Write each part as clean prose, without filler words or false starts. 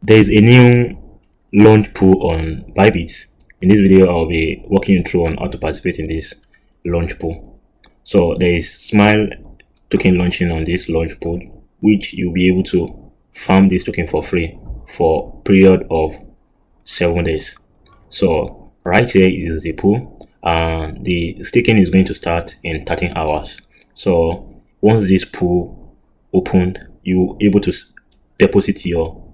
There is a new launch pool on Bybit. In this video, I'll be walking you through on how to participate in this launch pool. So there is Smile token launching on this launch pool, which you'll be able to farm this token for free for a period of 7 days. So right here is the pool, and the staking is going to start in 13 hours. So once this pool opened, you're able to deposit your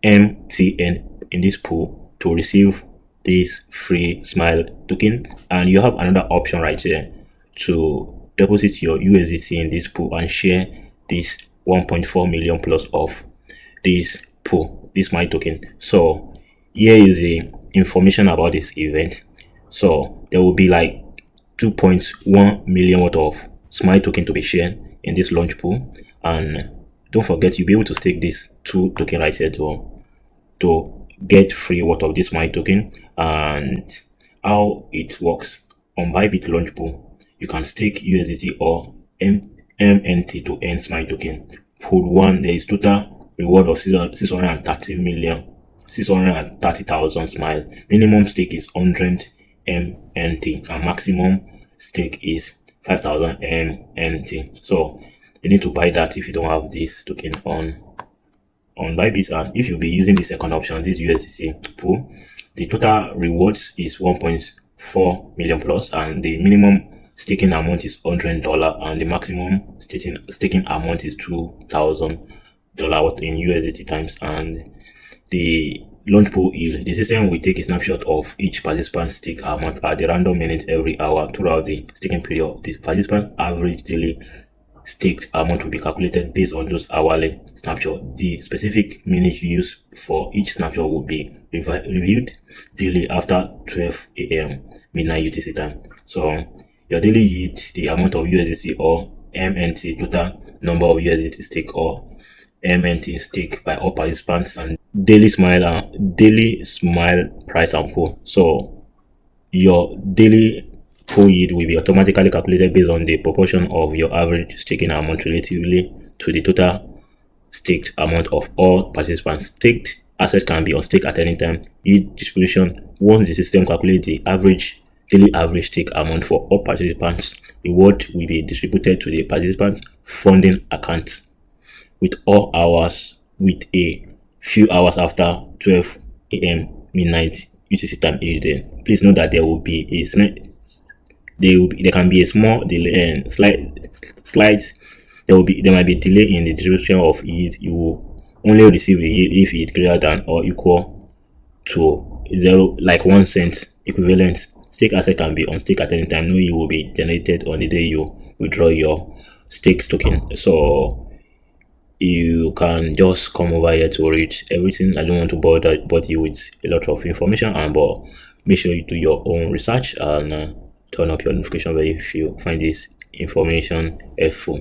MTN in this pool to receive this free Smile token, and you have another option right here to deposit your USDT in this pool and share this 1.4 million plus of this pool, this Smile token. So here is the information about this event. So there will be like 2.1 million worth of Smile token to be shared in this launch pool, and don't forget you'll be able to stake this 2 token right here to get free worth of this Smile token. And how it works on Bybit Launchpool, you can stake USDT or MNT to earn Smile token. Pool 1, there is total reward of 630,000 Smile. Minimum stake is 100 MNT and maximum stake is 5,000 MNT. So you need to buy that if you don't have this token on Bybit. And if you'll be using the second option, this USDT pool, the total rewards is 1.4 million plus, and the minimum staking amount is $100, and the maximum staking amount is $2,000 in USDT times. And the launch pool yield, the system will take a snapshot of each participant's stake amount at the random minute every hour throughout the staking period. The participant's average daily staked amount will be calculated based on those hourly snapshot. The specific minutes used for each snapshot will be reviewed daily after 12 a.m. midnight UTC time. So your daily yield, the amount of USDT or MNT, total number of USDT stake or MNT stake by all participants, and daily Smile price and pool. So your daily pool yield will be automatically calculated based on the proportion of your average staking amount relatively to the total staked amount of all participants. Staked assets can be unstaked at any time. Yield distribution: once the system calculates the daily average stake amount for all participants, reward will be distributed to the participant funding accounts with a few hours after 12 a.m. midnight UTC time each day. Please note that there will be there can be a small delay and there might be a delay in the distribution of yield. You will only receive a yield if it greater than or equal to 1 cent equivalent. Stake asset can be unstaked at any time. No yield will be generated on the day you withdraw your stake token. So you can just come over here to read everything. I don't want to bother you with a lot of information, but make sure you do your own research and turn up your notification bell if you find this information helpful.